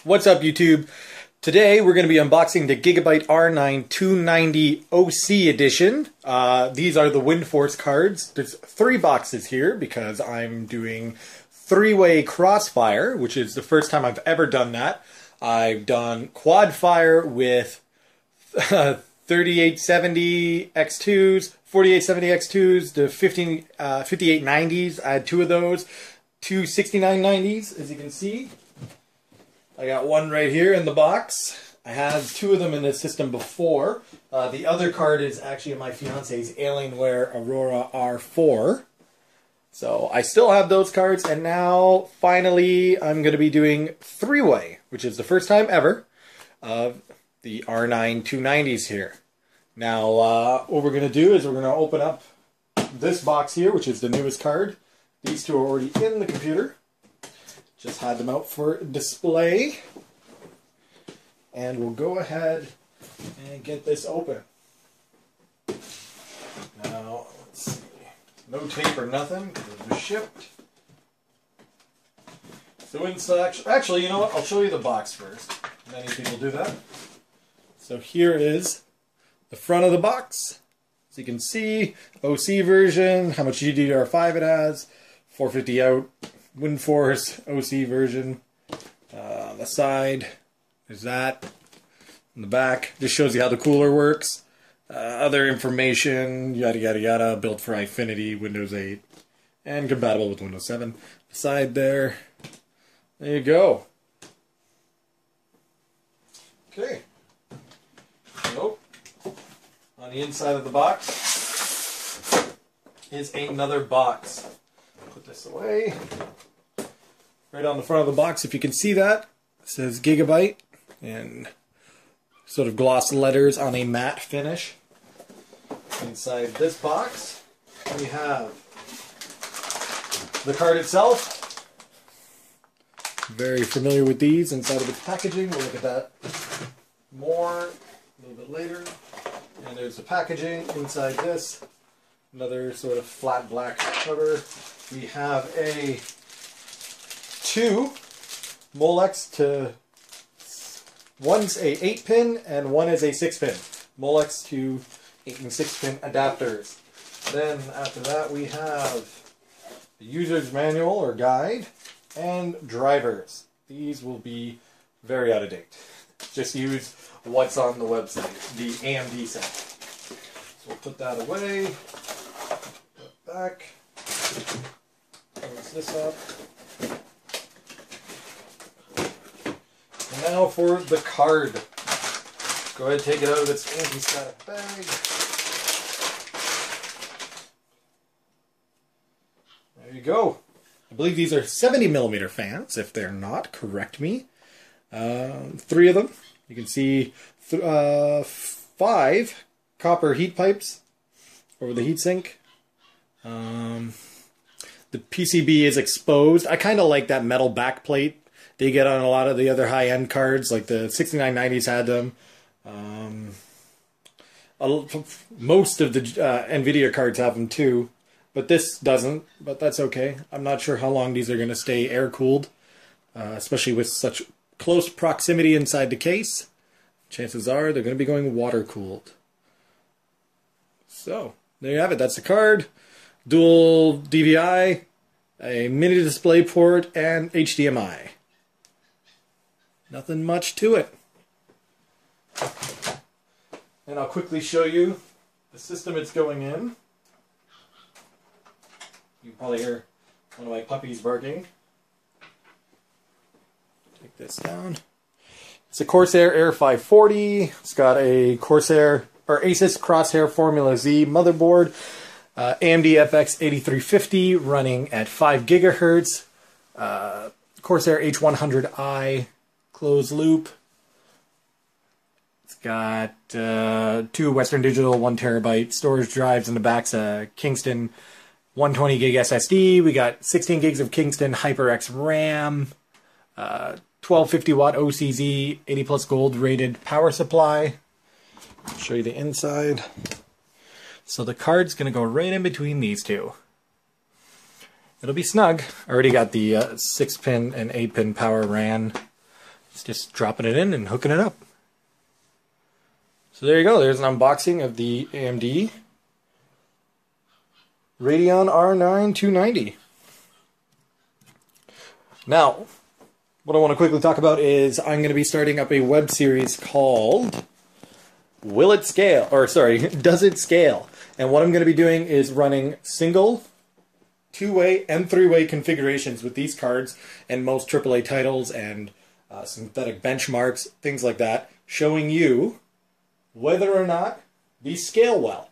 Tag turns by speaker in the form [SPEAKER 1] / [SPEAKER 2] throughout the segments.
[SPEAKER 1] What's up, YouTube? Today we're going to be unboxing the Gigabyte R9 290 OC edition. These are the WindForce cards. There's 3 boxes here because I'm doing 3-way crossfire, which is the first time I've ever done that. I've done quad fire with 3870 X2s, 4870 X2s, the 5890s. I had 2 of those, 2 6990s, as you can see. I got one right here in the box. I had 2 of them in the system before. The other card is actually my fiance's Alienware Aurora R4. So I still have those cards, and now finally I'm going to be doing 3-way, which is the first time ever of the R9 290s here. Now what we're going to do is we're going to open up this box here, which is the newest card. These 2 are already in the computer. Just had them out for display. And we'll go ahead and get this open. Now, let's see. No tape or nothing, because it was shipped. So inside, actually, you know what? I'll show you the box first. Many people do that. So here is the front of the box. As you can see, OC version, how much GDDR5 it has, 450 out. WindForce OC version. On the side, there's that. In the back, just shows you how the cooler works. Other information, yada yada yada, built for Infinity, Windows 8, and compatible with Windows 7. The side there you go. Okay. So, on the inside of the box is another box. Put this away. Right on the front of the box, if you can see that, it says Gigabyte in sort of gloss letters on a matte finish. Inside this box, we have the card itself. Very familiar with these inside of its packaging. We'll look at that more a little bit later. And there's the packaging inside this. Another sort of flat black cover. We have 2 Molex to... One's a 8-pin and one is a 6-pin. Molex to 8 and 6-pin adapters. Then after that we have the user's manual or guide and drivers. These will be very out of date. Just use what's on the website, the AMD set. So we'll put that away. Put it back. Close this up. And now for the card. Go ahead and take it out of its anti-static bag. There you go. I believe these are 70mm fans. If they're not, correct me. 3 of them. You can see 5 copper heat pipes over the heatsink. The PCB is exposed. I kind of like that metal backplate they get on a lot of the other high-end cards, like the 6990s had them. Most of the NVIDIA cards have them too, but this doesn't, but that's okay. I'm not sure how long these are going to stay air-cooled, especially with such close proximity inside the case. Chances are they're going to be going water-cooled. So, there you have it. That's the card. Dual DVI, a mini display port, and HDMI. Nothing much to it. And I'll quickly show you the system it's going in. You can probably hear one of my puppies barking. Take this down. It's a Corsair Air 540. It's got a Corsair or Asus Crosshair Formula Z motherboard. AMD FX 8350 running at 5 GHz. Corsair H100i closed loop. It's got 2 Western Digital 1TB storage drives in the back's Kingston 120 gig SSD. We got 16 gigs of Kingston HyperX RAM. 1250 watt OCZ 80 plus gold rated power supply. I'll show you the inside. So the card's going to go right in between these 2. It'll be snug. I already got the 6-pin and 8-pin power RAN It's just dropping it in and hooking it up. So there you go. There's an unboxing of the AMD Radeon R9 290. Now, what I want to quickly talk about is I'm going to be starting up a web series called Will It Scale? Or sorry, Does It Scale? And what I'm going to be doing is running single, two-way, and three-way configurations with these cards and most AAA titles and synthetic benchmarks, things like that, showing you whether or not these scale well.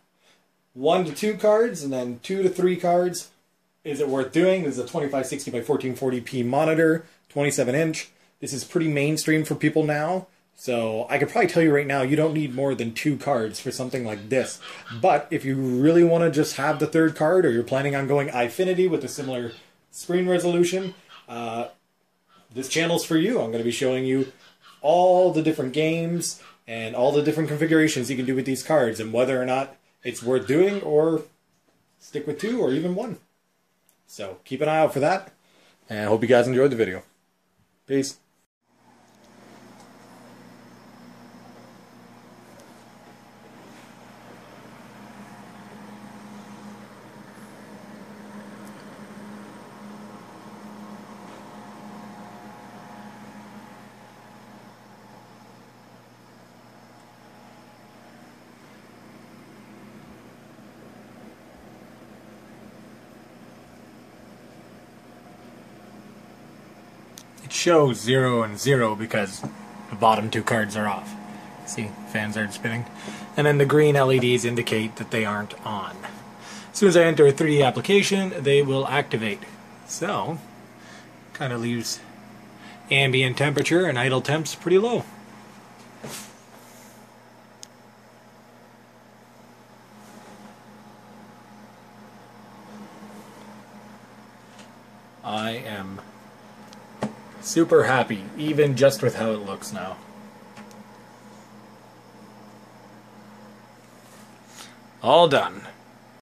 [SPEAKER 1] 1 to 2 cards and then 2 to 3 cards. Is it worth doing? This is a 2560 by 1440p monitor, 27-inch. This is pretty mainstream for people now. So I could probably tell you right now, you don't need more than 2 cards for something like this. But if you really want to just have the third card, or you're planning on going Eyefinity with a similar screen resolution, this channel's for you. I'm going to be showing you all the different games and all the different configurations you can do with these cards, and whether or not it's worth doing, or stick with 2 or even 1. So keep an eye out for that, and I hope you guys enjoyed the video. Peace. It shows 0 and 0 because the bottom 2 cards are off. See, fans aren't spinning. And then the green LEDs indicate that they aren't on. As soon as I enter a 3D application, they will activate. So, kind of leaves ambient temperature and idle temps pretty low. I am super happy, even just with how it looks now. All done.